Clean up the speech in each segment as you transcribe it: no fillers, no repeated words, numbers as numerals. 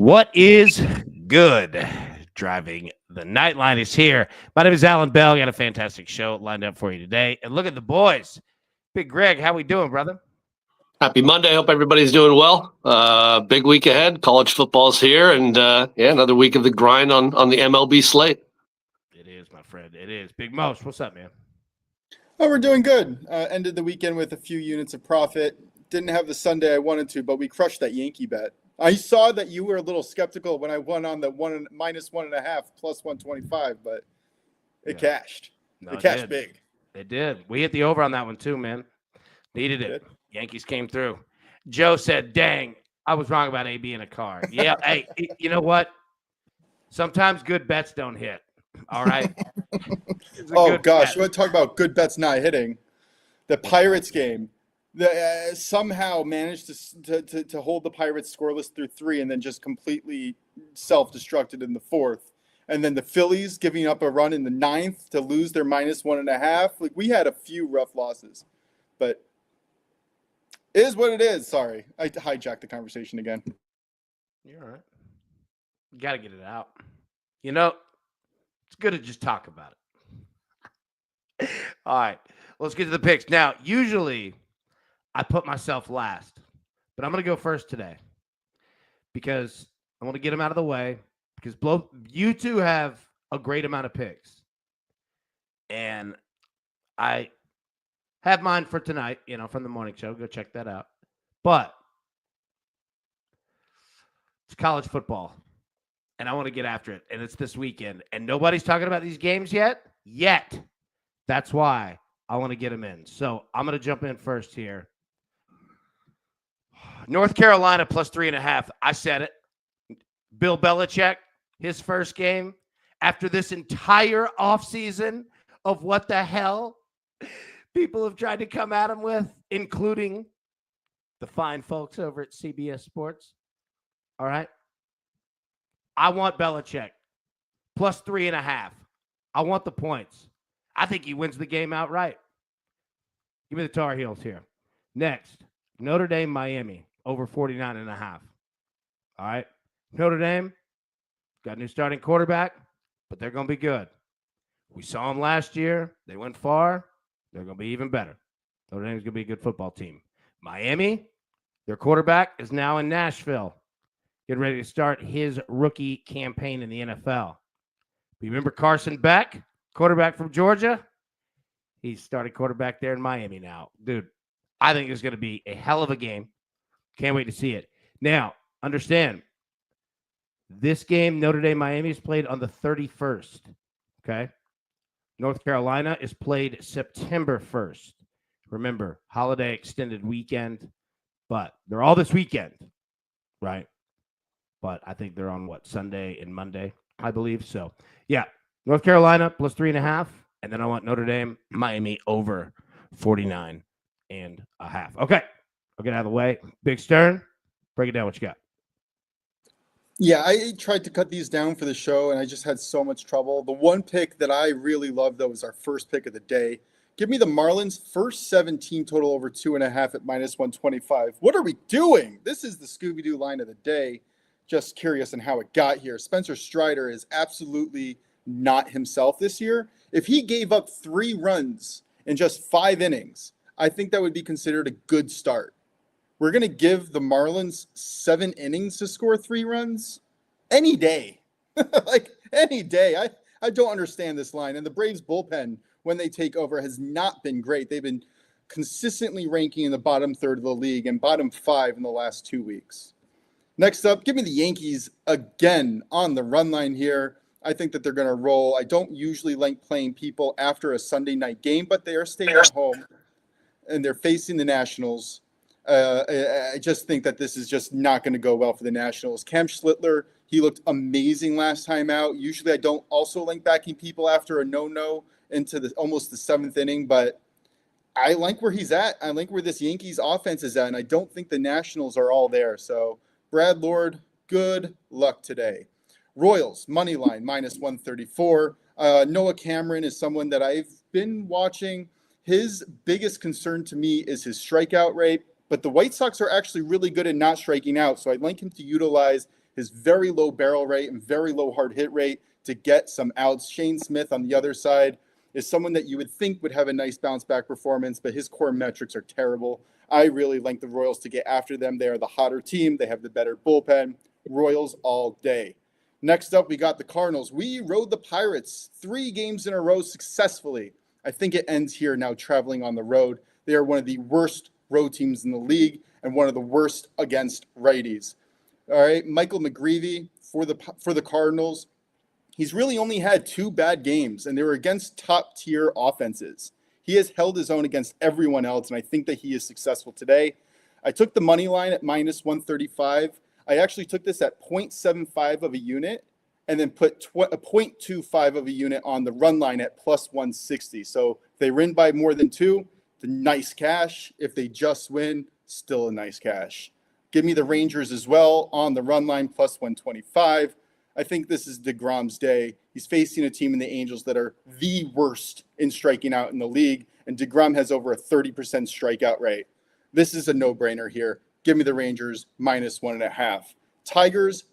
What is good? Driving the Nightline is here. My name is Alan Bell. Got a fantastic show lined up for you today. And look at the boys. Big Greg, how we doing, brother? Happy Monday. Hope everybody's doing well. Big week ahead. College football's here. And another week of the grind on the MLB slate. It is, my friend. It is. Big Most, what's up, man? Oh, we're doing good. Ended the weekend with a few units of profit. Didn't have the Sunday I wanted to, but we crushed that Yankee bet. I saw that you were a little skeptical when I won on the -1.5 plus 125, but it cashed. It cashed big. It did. We hit the over on that one too, man. Needed it. Yankees came through. Joe said, dang, I was wrong about AB in a car. Yeah, hey, you know what? Sometimes good bets don't hit. All right. Oh, gosh. You want to talk about good bets not hitting? The Pirates game. Somehow managed to hold the Pirates scoreless through 3 and then just completely self-destructed in the 4th. And then the Phillies giving up a run in the 9th to lose their -1.5. Like, we had a few rough losses. But it is what it is. Sorry. I hijacked the conversation again. You're all right. You got to get it out. You know, it's good to just talk about it. All right. Let's get to the picks. Now, usually I put myself last, but I'm going to go first today because I want to get them out of the way because you two have a great amount of picks. And I have mine for tonight, from the morning show. Go check that out. But it's college football, and I want to get after it, and it's this weekend. And nobody's talking about these games yet. That's why I want to get them in. So I'm going to jump in first here. North Carolina plus 3.5. I said it. Bill Belichick, his first game after this entire offseason of what the hell people have tried to come at him with, including the fine folks over at CBS Sports. All right. I want Belichick plus 3.5. I want the points. I think he wins the game outright. Give me the Tar Heels here. Next, Notre Dame, Miami, over 49.5. All right. Notre Dame got a new starting quarterback, but they're going to be good. We saw them last year. They went far. They're going to be even better. Notre Dame's going to be a good football team. Miami, their quarterback is now in Nashville, getting ready to start his rookie campaign in the NFL. You remember Carson Beck, quarterback from Georgia? He's starting quarterback there in Miami now. Dude, I think it's going to be a hell of a game. Can't wait to see it. Now, understand, this game, Notre Dame, Miami, is played on the 31st. Okay? North Carolina is played September 1st. Remember, holiday extended weekend, but they're all this weekend, right? But I think they're on Sunday and Monday, I believe. So, yeah, North Carolina plus 3.5, and then I want Notre Dame, Miami over 49.5. Okay, I'll get out of the way. Big Stern, break it down. What you got? Yeah, I tried to cut these down for the show, and I just had so much trouble. The one pick that I really loved, though, was our first pick of the day. Give me the Marlins first 17 total over 2.5 at -125. What are we doing? This is the Scooby-Doo line of the day. Just curious on how it got here. Spencer Strider is absolutely not himself this year. If he gave up 3 runs in just 5 innings, I think that would be considered a good start. We're going to give the Marlins 7 innings to score 3 runs any day. Like, any day. I don't understand this line. And the Braves bullpen, when they take over, has not been great. They've been consistently ranking in the bottom third of the league and bottom 5 in the last 2 weeks. Next up, give me the Yankees again on the run line here. I think that they're going to roll. I don't usually like playing people after a Sunday night game, but they are staying at home and they're facing the Nationals. I just think that this is just not going to go well for the Nationals. Cam Schlittler, he looked amazing last time out. Usually I don't also like backing people after a no-no into almost the 7th inning, but I like where he's at. I like where this Yankees offense is at, and I don't think the Nationals are all there. So, Brad Lord, good luck today. Royals, money line, -134. Noah Cameron is someone that I've been watching. His biggest concern to me is his strikeout rate. But the White Sox are actually really good at not striking out, so I'd like him to utilize his very low barrel rate and very low hard hit rate to get some outs. Shane Smith on the other side is someone that you would think would have a nice bounce back performance, but his core metrics are terrible. I really like the Royals to get after them. They are the hotter team. They have the better bullpen. Royals all day. Next up, we got the Cardinals. We rode the Pirates 3 games in a row successfully. I think it ends here now traveling on the road. They are one of the worst road teams in the league and one of the worst against righties. All right, Michael McGreevy for the Cardinals. He's really only had 2 bad games, and they were against top-tier offenses. He has held his own against everyone else, and I think that he is successful today. I took the money line at minus 135. I actually took this at 0.75 of a unit and then put a 0.25 of a unit on the run line at plus 160. So if they win by more than 2, the nice cash. If they just win, still a nice cash. Give me the Rangers as well on the run line plus 125. I think this is DeGrom's day. He's facing a team in the Angels that are the worst in striking out in the league, and DeGrom has over a 30% strikeout rate. This is a no-brainer here. Give me the Rangers minus 1.5. Tigers,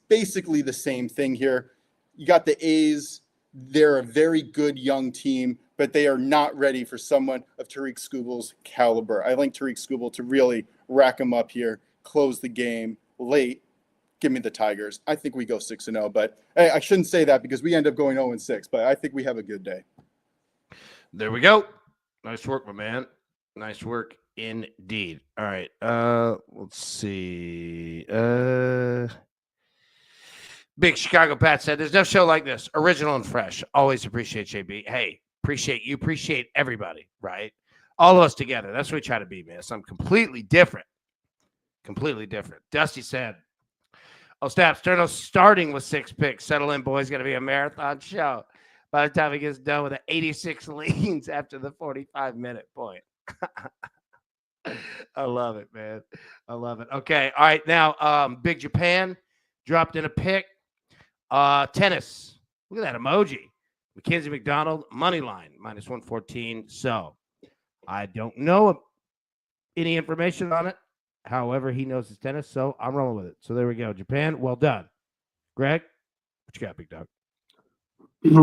basically the same thing here. You got the A's. They're a very good young team, but they are not ready for someone of Tariq Skubal's caliber. I like Tariq Skubal to really rack him up here, close the game late. Give me the Tigers. I think we go 6-0, but hey, I shouldn't say that because we end up going 0-6, but I think we have a good day. There we go. Nice work, my man. Nice work indeed. All right. Let's see. Big Chicago Pat said, there's no show like this. Original and fresh. Always appreciate JB. Hey, appreciate you. Appreciate everybody, right? All of us together. That's what we try to be, man. Something completely different. Completely different. Dusty said, Sterno starting with 6 picks. Settle in, boys. Going to be a marathon show. By the time he gets done with the 86 leans after the 45-minute point. I love it, man. I love it. Okay. All right. Now, Big Japan dropped in a pick. Tennis. Look at that emoji. Mackenzie McDonald, money line, minus 114. So I don't know any information on it. However, he knows his tennis, so I'm rolling with it. So there we go. Japan, well done. Greg, what you got, big dog?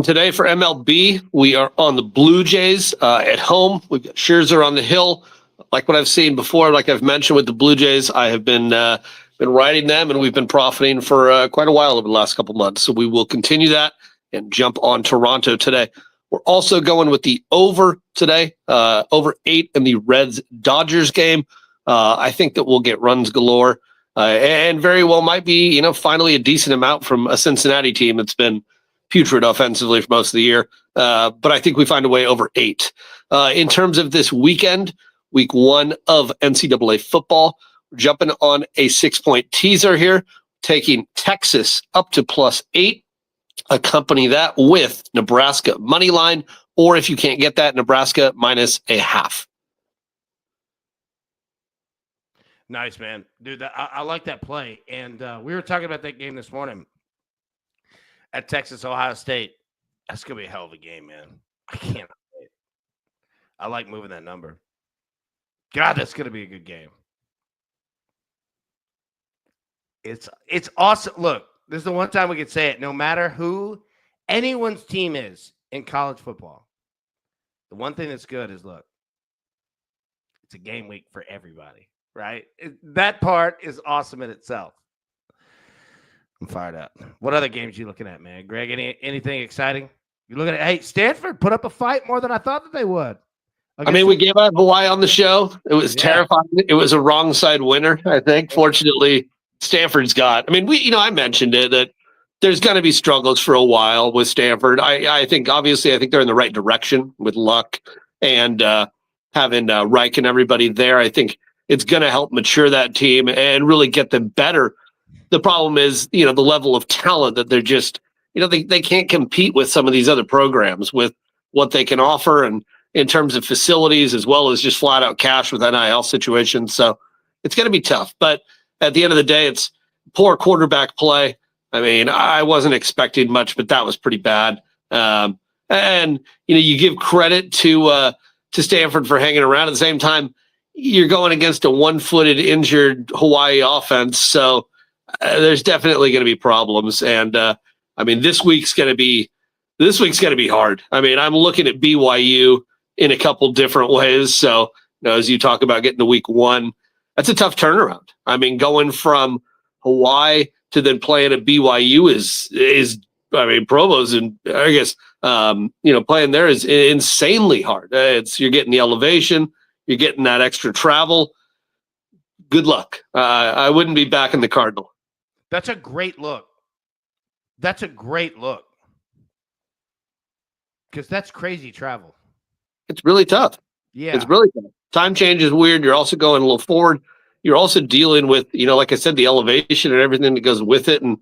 Today for MLB, we are on the Blue Jays at home. We've got Scherzer on the hill. Like what I've seen before, like I've mentioned with the Blue Jays, I have been riding them, and we've been profiting for quite a while over the last couple months. So we will continue that and jump on Toronto today. We're also going with the over today, over 8 in the Reds-Dodgers game. I think that we'll get runs galore, and very well might be, finally a decent amount from a Cincinnati team that's been putrid offensively for most of the year. But I think we find a way over 8. In terms of this weekend, week 1 of NCAA football, we're jumping on a 6-point teaser here, taking Texas up to plus 8. Accompany that with Nebraska money line, or if you can't get that, Nebraska minus a half. Nice, man. Dude, I like that play. And we were talking about that game this morning at Texas, Ohio State. That's going to be a hell of a game, man. I can't wait. I like moving that number. God, that's going to be a good game. It's awesome. Look, this is the one time we could say it. No matter who anyone's team is in college football, the one thing that's good is, look, it's a game week for everybody. Right? That part is awesome in itself. I'm fired up. What other games you looking at, man? Greg, anything exciting? You looking at, hey, Stanford put up a fight more than I thought that they would. We gave out Hawaii on the show. It was terrifying. It was a wrong side winner, I think. Fortunately, Stanford's got, I mentioned it, that there's going to be struggles for a while with Stanford. I think they're in the right direction with Luck and having Reich and everybody there. I think it's going to help mature that team and really get them better. The problem is, the level of talent that they're just, they can't compete with some of these other programs with what they can offer and in terms of facilities as well as just flat out cash with NIL situations. So it's going to be tough. But at the end of the day, it's poor quarterback play. I wasn't expecting much, but that was pretty bad. And you give credit to Stanford for hanging around. At the same time, you're going against a one-footed injured Hawaii offense. So there's definitely going to be problems. And I mean, this week's going to be hard. I mean, I'm looking at BYU in a couple different ways. So, as you talk about getting to week 1, that's a tough turnaround. I mean, going from Hawaii to then playing at BYU is I mean, Provo's, and I guess playing there is insanely hard. You're getting the elevation, you're getting that extra travel. Good luck. I wouldn't be back in the Cardinal. That's a great look. That's a great look. Because that's crazy travel. It's really tough. Yeah. It's really tough. Time change is weird. You're also going a little forward. You're also dealing with, like I said, the elevation and everything that goes with it. And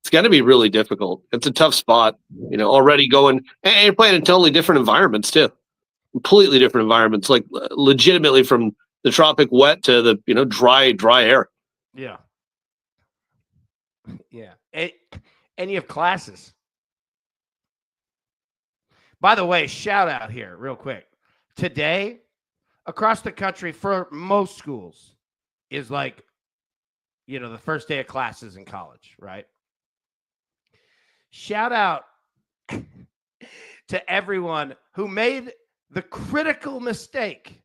it's got to be really difficult. It's a tough spot, already going, and you're playing in totally different environments too. Completely different environments, like legitimately from the tropic wet to the, dry air. Yeah. Yeah. And you have classes. By the way, shout out here real quick. Today, across the country for most schools is like, the first day of classes in college, right? Shout out to everyone who made the critical mistake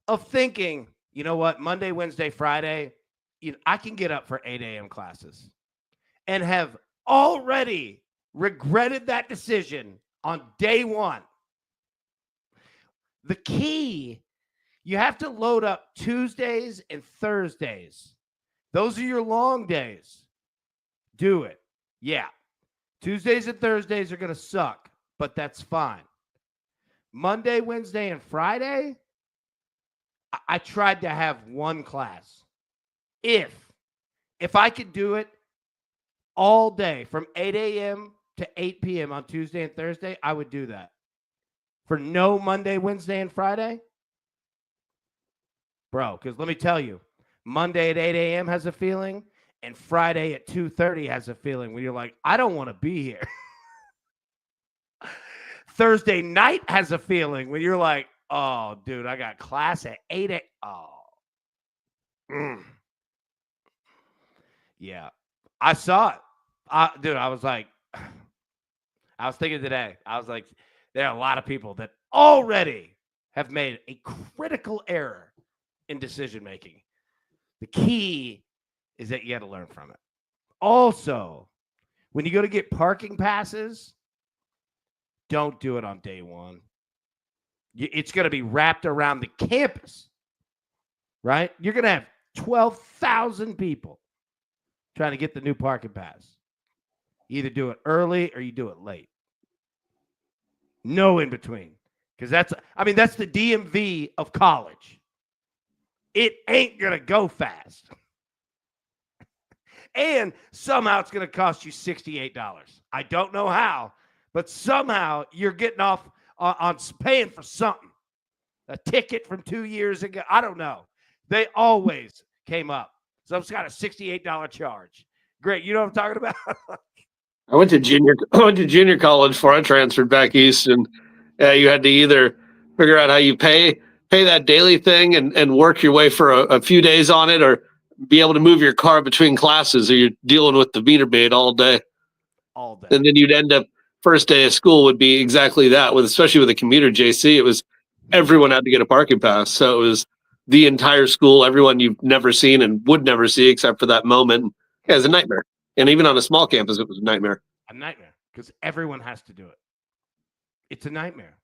of thinking, you know what, Monday, Wednesday, Friday, I can get up for 8 a.m. classes, and have already regretted that decision on day 1. The key, you have to load up Tuesdays and Thursdays. Those are your long days. Do it. Yeah. Tuesdays and Thursdays are going to suck, but that's fine. Monday, Wednesday, and Friday, I tried to have one class. If I could do it all day from 8 a.m. to 8 p.m. on Tuesday and Thursday, I would do that. For no Monday, Wednesday, and Friday? Bro, because let me tell you, Monday at 8 a.m. has a feeling, and Friday at 2:30 has a feeling when you're like, I don't want to be here. Thursday night has a feeling when you're like, oh, dude, I got class at 8 a.m. Oh. Yeah. I saw it. I was like, I was thinking today, I was like, there are a lot of people that already have made a critical error in decision making. The key is that you got to learn from it. Also, when you go to get parking passes, don't do it on day 1. It's going to be wrapped around the campus, right? You're going to have 12,000 people trying to get the new parking pass. You either do it early or you do it late. No in between. Because that's the DMV of college. It ain't going to go fast. And somehow it's going to cost you $68. I don't know how, but somehow you're getting off on paying for something. A ticket from 2 years ago. I don't know. They always came up. So it's got a $68 charge. Great. You know what I'm talking about? I went to junior college before I transferred back east, and you had to either figure out how you pay that daily thing and work your way for a few days on it, or be able to move your car between classes, or you're dealing with the meter maid all day. All day. And then you'd end up, first day of school would be exactly that, especially with a commuter JC. It was everyone had to get a parking pass. So it was the entire school, everyone you've never seen and would never see except for that moment. Yeah, it was a nightmare. And even on a small campus, it was a nightmare. A nightmare, because everyone has to do it. It's a nightmare.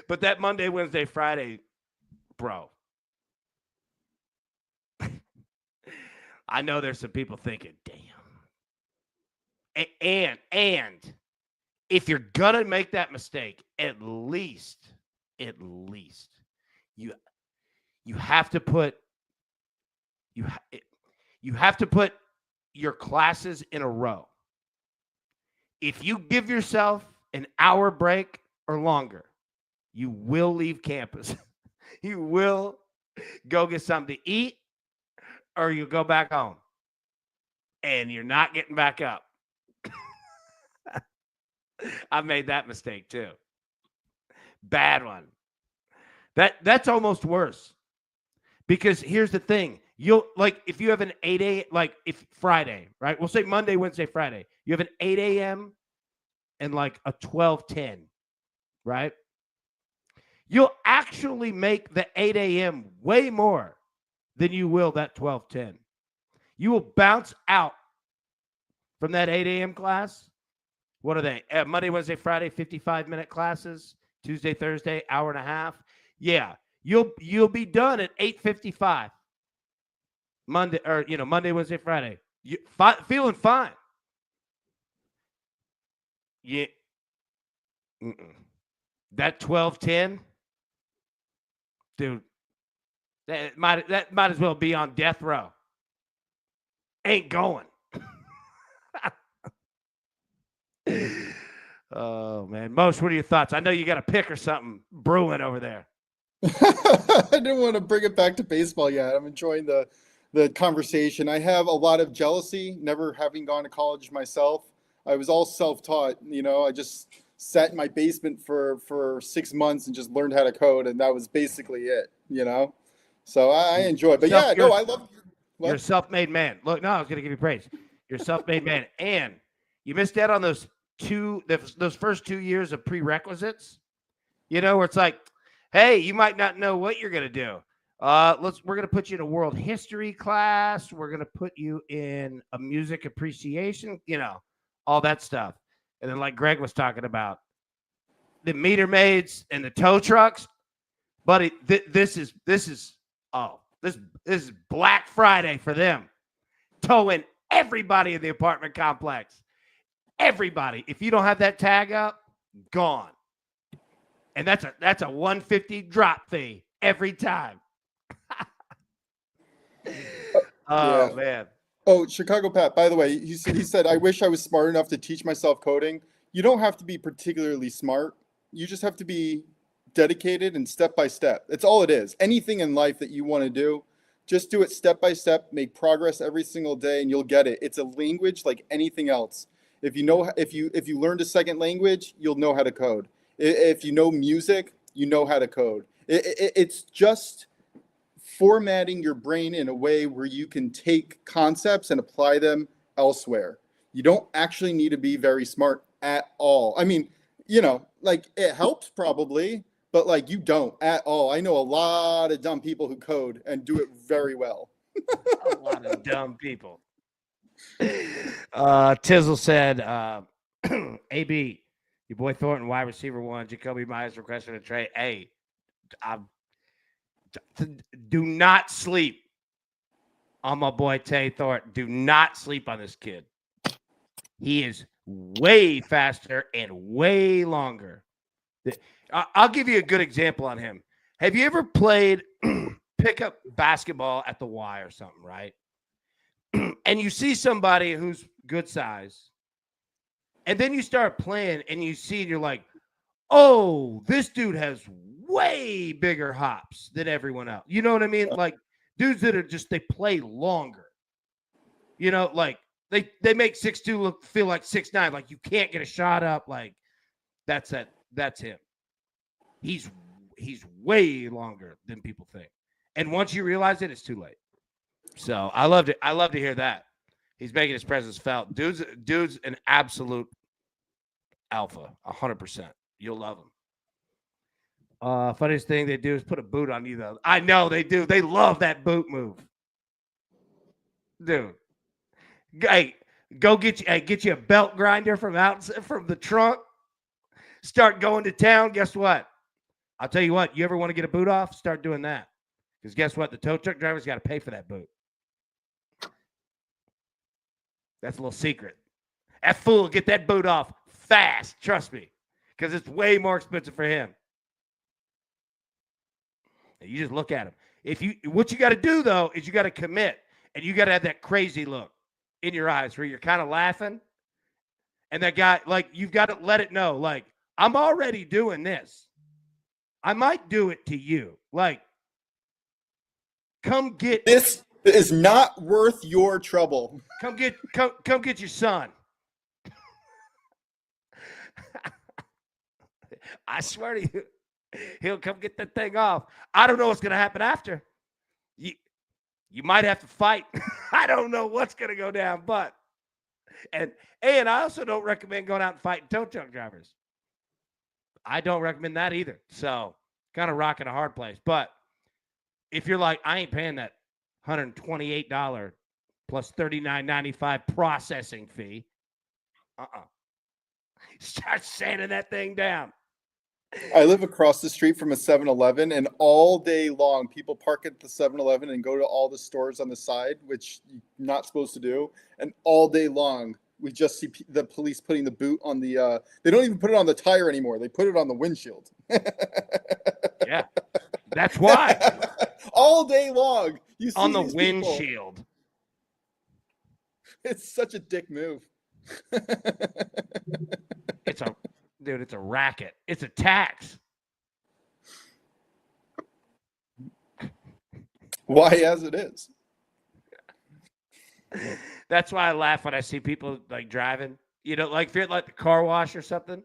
But that Monday, Wednesday, Friday, bro. I know there's some people thinking, damn. And if you're going to make that mistake, at least you have to put your classes in a row. If you give yourself an hour break or longer, you will leave campus. You will go get something to eat, or you go back home. And you're not getting back up. I've made that mistake too. Bad one. That's almost worse. Because here's the thing. You'll like if you have an 8 a.m. like if Friday, right? We'll say Monday, Wednesday, Friday. You have an 8 a.m. and like a 12:10, right? You'll actually make the 8 a.m. way more than you will that 12:10. You will bounce out from that 8 a.m. class. What are they? Monday, Wednesday, Friday, 55-minute classes. Tuesday, Thursday, hour and a half. Yeah, you'll be done at 8:55. Monday or Monday, Wednesday, Friday. Feeling fine. Yeah. Mm-mm. That 12:10, dude. That might as well be on death row. Ain't going. Oh man, Most, what are your thoughts? I know you got a pick or something brewing over there. I didn't want to bring it back to baseball yet. I'm enjoying the conversation. I have a lot of jealousy, never having gone to college myself. I was all self-taught. I just sat in my basement for 6 months and just learned how to code, and that was basically it. So I enjoy it. But yeah, no, I love. You're a self-made man. Look, no, I was going to give you praise. You're a self-made man, and you missed out on those first 2 years of prerequisites. Where it's like, hey, you might not know what you're going to do. We're going to put you in a world history class. We're going to put you in a music appreciation, all that stuff. And then like Greg was talking about, the meter maids and the tow trucks. Buddy, this is Black Friday for them. Towing everybody in the apartment complex. Everybody. If you don't have that tag up, gone. And that's a $150 drop fee every time. Oh, man. Oh, Chicago Pat, by the way, he said, I wish I was smart enough to teach myself coding. You don't have to be particularly smart. You just have to be dedicated and step by step. That's all it is. Anything in life that you want to do, just do it step by step, make progress every single day, and you'll get it. It's a language like anything else. If you learned a second language, you'll know how to code. If you know music, you know how to code. It's just formatting your brain in a way where you can take concepts and apply them elsewhere. You don't actually need to be very smart at all. I mean, like it helps probably, but like you don't at all. I know a lot of dumb people who code and do it very well. A lot of dumb people. Tizzle said, AB, your boy Thornton, wide receiver 1, Jacoby Myers requested a trade. Hey, do not sleep on my boy Tay Thornton. Do not sleep on this kid. He is way faster and way longer. I'll give you a good example on him. Have you ever played pickup basketball at the Y or something, right? And you see somebody who's good size, and then you start playing and you see, and you're like, oh, this dude has way bigger hops than everyone else. You know what I mean? Like dudes that are they play longer. Like they make 6'2" feel like 6'9". Like you can't get a shot up. Like that's him. He's way longer than people think. And once you realize it, it's too late. So I love to hear that. He's making his presence felt. Dude's an absolute alpha, 100%. You'll love him. Funniest thing they do is put a boot on you, though. I know they do. They love that boot move. Dude. Hey, go get you a belt grinder from the trunk. Start going to town. Guess what? I'll tell you what. You ever want to get a boot off? Start doing that. Because guess what? The tow truck driver's got to pay for that boot. That's a little secret. That fool will get that boot off fast. Trust me. Because it's way more expensive for him. You just look at him. What you got to do, though, is you got to commit. And you got to have that crazy look in your eyes where you're kind of laughing. And that guy, like, you've got to let it know, like, I'm already doing this. I might do it to you. Like, come get this is not worth your trouble. Come get your son. I swear to you, he'll come get that thing off. I don't know what's going to happen after. You might have to fight. I don't know what's going to go down, but and I also don't recommend going out and fighting tow truck drivers. I don't recommend that either. So kind of rocking a hard place. But if you're like, I ain't paying that $128 plus $39.95 processing fee, start sanding that thing down. I live across the street from a 7-Eleven, and all day long, people park at the 7-Eleven and go to all the stores on the side, which you're not supposed to do. And all day long, we just see the police putting the boot on the they don't even put it on the tire anymore. They put it on the windshield. Yeah, that's why. All day long, you see on the these windshield. People. It's such a dick move. It's a racket. It's a tax. Why, as it is. That's why I laugh when I see people like driving. You know, like if you're at like the car wash or something,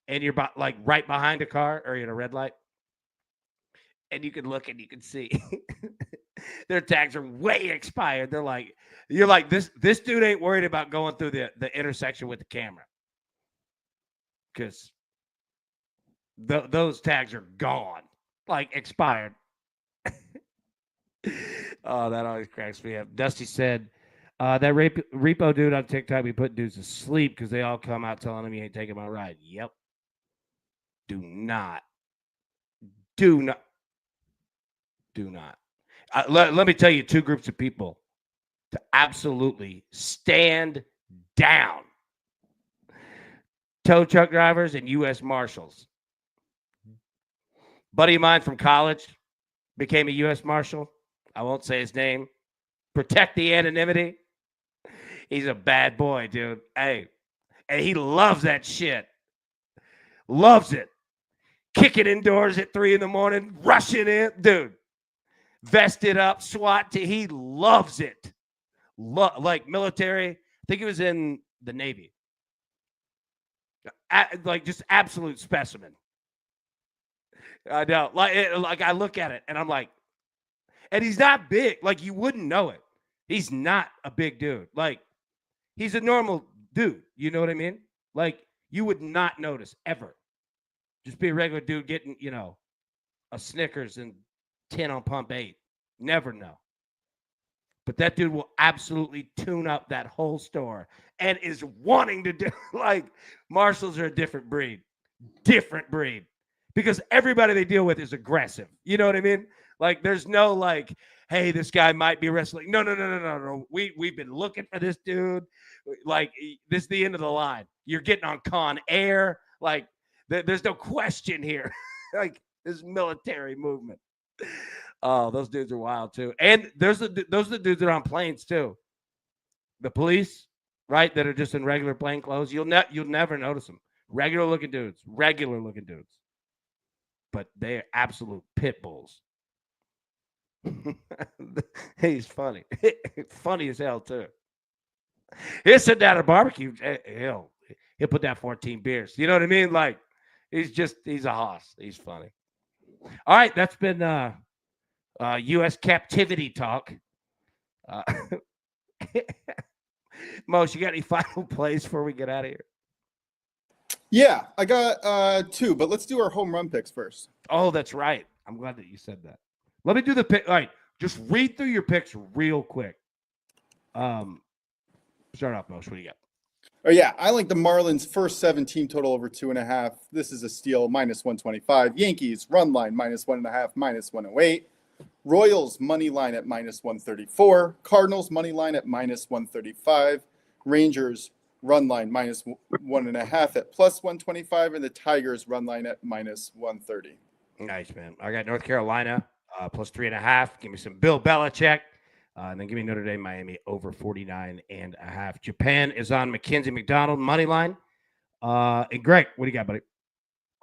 and you're like right behind a car or in a red light, and you can look and you can see their tags are way expired. They're like, you're like, this dude ain't worried about going through the intersection with the camera. Because those tags are gone, like expired. Oh, that always cracks me up. Dusty said, that repo dude on TikTok, we put dudes to sleep because they all come out telling him he ain't taking my ride. Yep. Do not. Let me tell you two groups of people to absolutely stand down. Tow truck drivers and U.S. Marshals. Buddy of mine from college became a U.S. Marshal. I won't say his name. Protect the anonymity. He's a bad boy, dude. Hey, and he loves that shit. Loves it. Kicking indoors at 3 a.m, rushing in. Dude, vested up, SWAT team. He loves it. Like military. I think he was in the Navy. Like just absolute specimen. I know. Like I look at it and I'm like, and he's not big. Like you wouldn't know it. He's not a big dude. Like he's a normal dude. You know what I mean? Like you would not notice ever. Just be a regular dude getting, a Snickers and 10 on pump 8. Never know. But that dude will absolutely tune up that whole store and is wanting to do, like, Marshals are a different breed. Different breed. Because everybody they deal with is aggressive. You know what I mean? Like, there's no, like, hey, this guy might be wrestling. No. We've been looking for this dude. Like, this is the end of the line. You're getting on Con Air. Like, there's no question here. Like, this military movement. Oh, those dudes are wild too. And those are the dudes that are on planes too. The police, right, that are just in regular plain clothes. You'll never notice them. Regular looking dudes. But they are absolute pit bulls. He's funny. Funny as hell too. He'll sit down at a barbecue. He'll put down 14 beers. You know what I mean? Like he's a hoss. He's funny. All right, that's been U.S. captivity talk. Mos, you got any final plays before we get out of here? Yeah, I got 2, but let's do our home run picks first. Oh, that's right. I'm glad that you said that. Let me do the pick. All right, just read through your picks real quick. Start off, Mos. What do you got? Oh, yeah, I like the Marlins first 7 total over 2.5. This is a steal, -125. Yankees run line -1.5, -108. Royals money line at -134. Cardinals money line at -135. Rangers run line -1.5 at +125, and the Tigers run line at -130. Nice, man. I got North Carolina +3.5. Give me some Bill Belichick. And then give me Notre Dame, Miami over 49.5. Japan is on Mackenzie McDonald money line. And Greg, what do you got, buddy?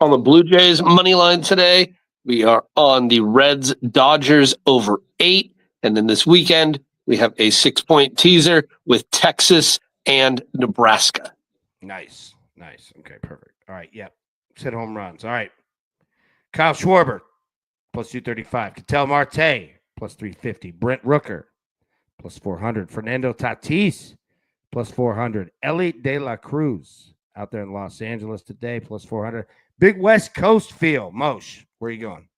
On the Blue Jays money line today, we are on the Reds Dodgers over 8. And then this weekend, we have a 6-point teaser with Texas and Nebraska. Nice. Okay, perfect. All right, yep. Hit home runs. All right. Kyle Schwarber +235. Ketel Marte +350. Brent Rooker plus 400. Fernando Tatis, plus 400. Elliot De La Cruz out there in Los Angeles today, plus 400. Big West Coast feel. Moshe, where are you going?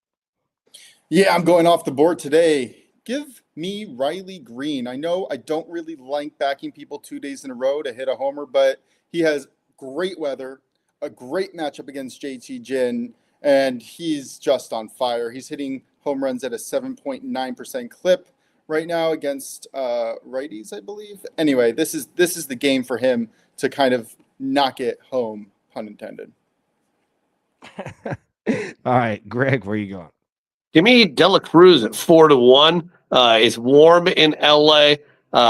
Yeah, I'm going off the board today. Give me Riley Green. I know I don't really like backing people 2 days in a row to hit a homer, but he has great weather, a great matchup against JT Ginn, and he's just on fire. He's hitting home runs at a 7.9% clip right now against righties, I believe. Anyway, this is the game for him to kind of knock it home, pun intended. All right, Greg, where are you going? Give me Dela Cruz at 4-1. It's warm in LA.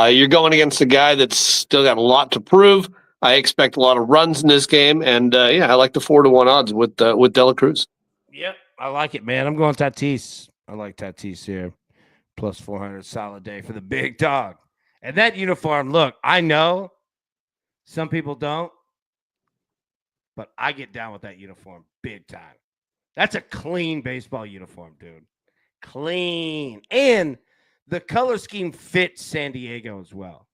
You're going against a guy that's still got a lot to prove. I expect a lot of runs in this game, and I like the 4-1 odds with Dela Cruz. Yep, I like it, man. I'm going Tatis. I like Tatis here. Plus 400, solid day for the big dog. And that uniform, look, I know some people don't, but I get down with that uniform big time. That's a clean baseball uniform, dude. Clean. And the color scheme fits San Diego as well.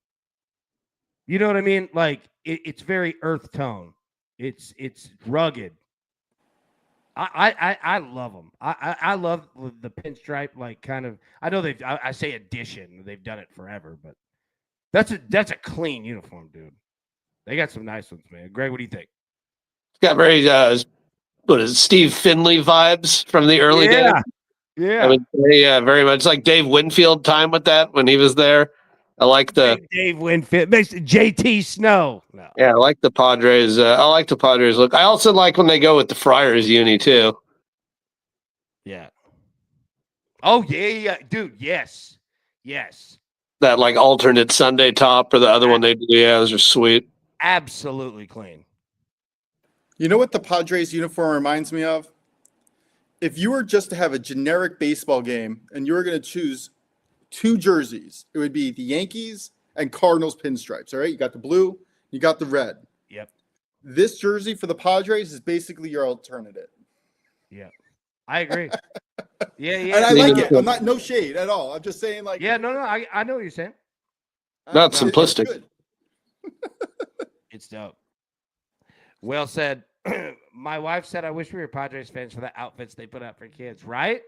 You know what I mean? Like, it's very earth tone. It's rugged. I love them. I love the pinstripe, like kind of. I know I say addition. They've done it forever, but that's a clean uniform, dude. They got some nice ones, man. Greg, what do you think? It's got very Steve Finley vibes from the early days. Yeah. I mean, very much like Dave Winfield time with that when he was there. I like the Dave Winfield makes JT Snow. No. Yeah, I like the Padres. I like the Padres look. I also like when they go with the Friars uni too. Yeah. Oh yeah, dude. Yes. That like alternate Sunday top or the other one they do. Yeah, those are sweet. Absolutely clean. You know what the Padres uniform reminds me of? If you were just to have a generic baseball game and you were going to choose two jerseys, it would be the Yankees and Cardinals pinstripes. All right, you got the blue, you got the red. Yep. This jersey for the Padres is basically your alternative. Yeah, I agree. Yeah. And I like it. I'm not no shade at all. I'm just saying, like, yeah, no. I know what you're saying. Not simplistic. It's, it's dope. Well said. My wife said, I wish we were Padres fans for the outfits they put out for kids, right?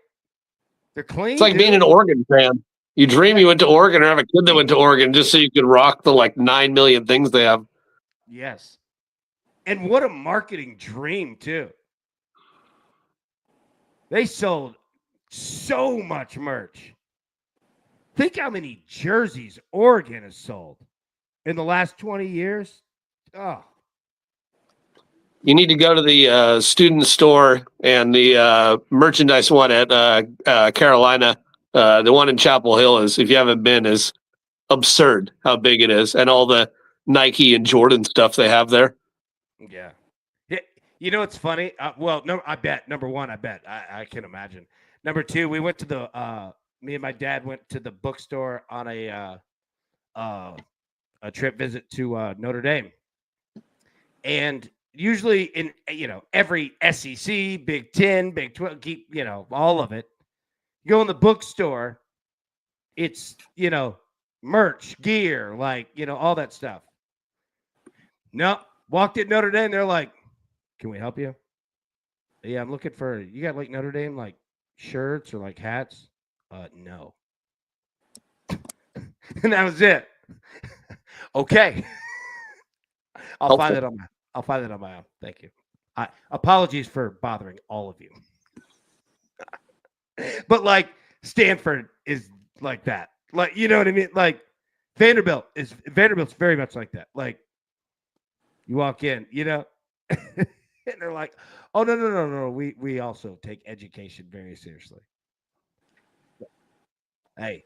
They're clean. It's like being an Oregon fan. You dream you went to Oregon or have a kid that went to Oregon just so you could rock the like 9 million things they have. Yes. And what a marketing dream, too. They sold so much merch. Think how many jerseys Oregon has sold in the last 20 years. Oh. You need to go to the student store and the merchandise one at Carolina. The one in Chapel Hill is, if you haven't been, is absurd how big it is, and all the Nike and Jordan stuff they have there. Yeah. You know, it's funny. I bet. Number one, I can imagine. Number two, we went to me and my dad went to the bookstore on a trip visit to Notre Dame. And usually in, every SEC, Big 10, Big 12, all of it. You go in the bookstore, it's, merch, gear, like, all that stuff. No, walked in Notre Dame. They're like, can we help you? Yeah, I'm looking for, you got like Notre Dame, like shirts or like hats? No. And that was it. Okay. I'll find that on my own. Thank you. Apologies for bothering all of you. But like Stanford is like that. Like, you know what I mean? Like Vanderbilt's very much like that. Like you walk in, and they're like, oh no. We also take education very seriously. Hey,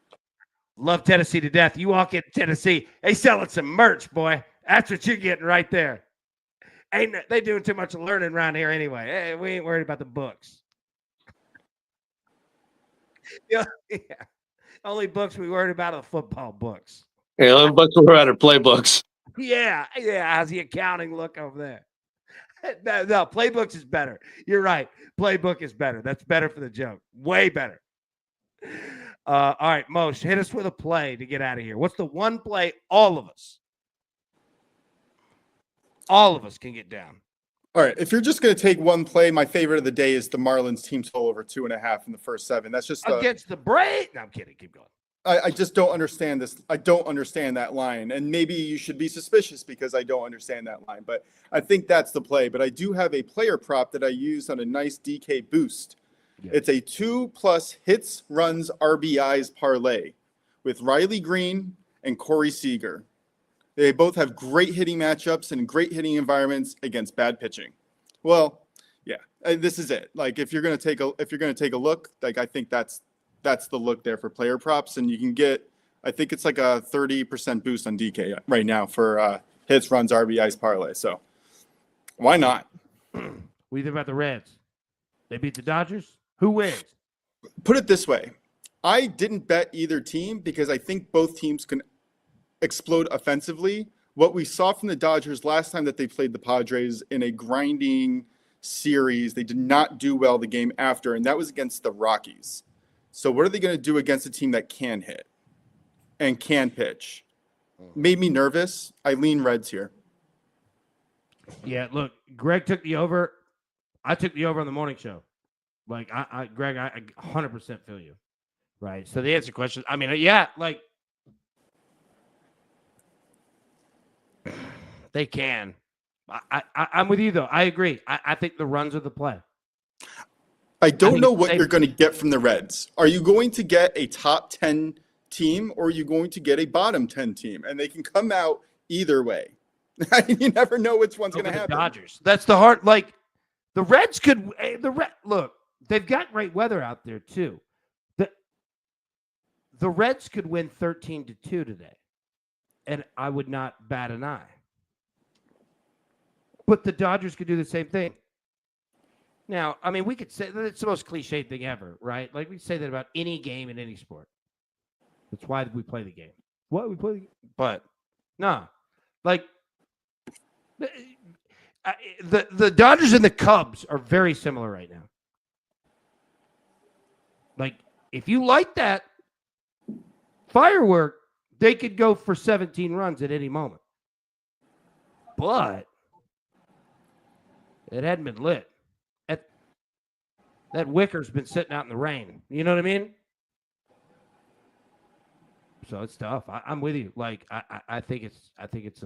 love Tennessee to death. You walk in Tennessee, they selling some merch, boy. That's what you're getting right there. Ain't they doing too much learning around here anyway? Hey, we ain't worried about the books. Yeah. Only books we worried about are the football books. Yeah, the books were better playbooks. Yeah. How's the accounting look over there? No, playbooks is better. You're right. Playbook is better. That's better for the joke. Way better. All right, Moshe, hit us with a play to get out of here. What's the one play all of us can get down? All right. If you're just going to take one play, my favorite of the day is the Marlins team total over 2.5 in the first 7. That's just against the Braves. No, I'm kidding. Keep going. I just don't understand this. I don't understand that line. And maybe you should be suspicious because I don't understand that line. But I think that's the play. But I do have a player prop that I used on a nice DK boost. Yeah. It's a 2+ hits, runs, RBIs parlay with Riley Green and Corey Seager. They both have great hitting matchups and great hitting environments against bad pitching. Well, yeah, this is it. Like if you're going to take a look, like I think that's the look there for player props, and you can get, I think it's like a 30% boost on DK right now for hits, runs, RBIs parlay. So why not? What do you think about the Reds? They beat the Dodgers. Who wins? Put it this way. I didn't bet either team because I think both teams can explode offensively. What we saw from the Dodgers last time that they played the Padres in a grinding series, they did not do well the game after, and that was against the Rockies. So what are they going to do against a team that can hit and can pitch? Made me nervous. I lean Reds here. Yeah, look, Greg took the over. I took the over on the morning show. Like, Greg, I 100% feel you. Right. So the answer to the question, I mean, yeah, like, they can. I'm with you, though. I agree. I think the runs are the play. I don't know what you're going to get from the Reds. Are you going to get a top 10 team or are you going to get a bottom 10 team? And they can come out either way. You never know which one's going to happen. Dodgers. That's the hard. Like the Reds could. Look, they've got great weather out there too. The Reds could win 13-2 today, and I would not bat an eye. But the Dodgers could do the same thing. Now, I mean, we could say that it's the most cliche thing ever, right? Like we say that about any game in any sport. That's why we play the game. What we play the game? But no, like the Dodgers and the Cubs are very similar right now. Like if you like that firework, they could go for 17 runs at any moment. But it hadn't been lit. That wicker's been sitting out in the rain. You know what I mean? So it's tough. I'm with you. Like I think it's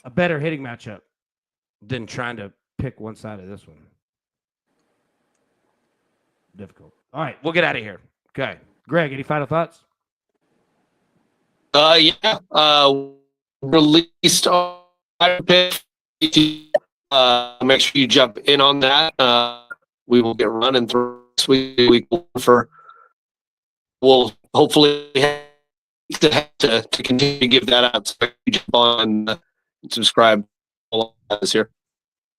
a better hitting matchup than trying to pick one side of this one. Difficult. All right, we'll get out of here. Okay, Greg, any final thoughts? Yeah. Released our pick. Make sure you jump in on that. We will get running through this week for. We'll hopefully have to continue to give that out. So you jump on and subscribe. This here.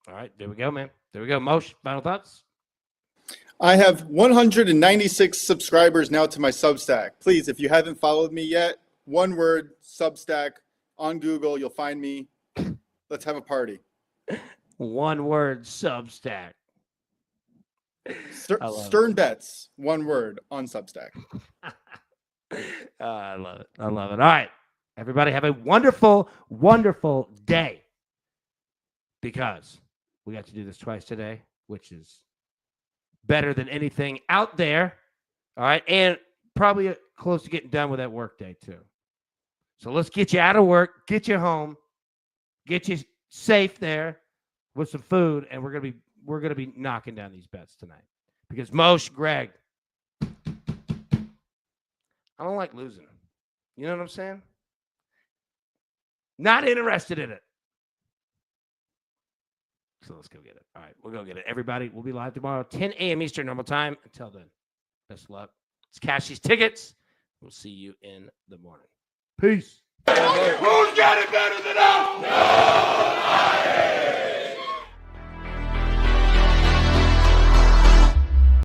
All right, there we go, man. There we go. Moshe, final thoughts? I have 196 subscribers now to my Substack. Please, if you haven't followed me yet, one word, Substack, on Google, you'll find me. Let's have a party. One word, Substack. Stern bets, one word on Substack. I love it. I love it. All right. Everybody have a wonderful, wonderful day. Because we got to do this twice today, which is better than anything out there. All right. And probably close to getting done with that work day too. So let's get you out of work, get you home, get you safe there with some food, and we're gonna be knocking down these bets tonight. Because Moshe, Greg, I don't like losing. You know what I'm saying? Not interested in it. So let's go get it. All right, we'll go get it. Everybody, we'll be live tomorrow, 10 a.m. Eastern normal time. Until then, best of luck. Let's cash these tickets. We'll see you in the morning. Peace. Who's got it better than us? Nobody!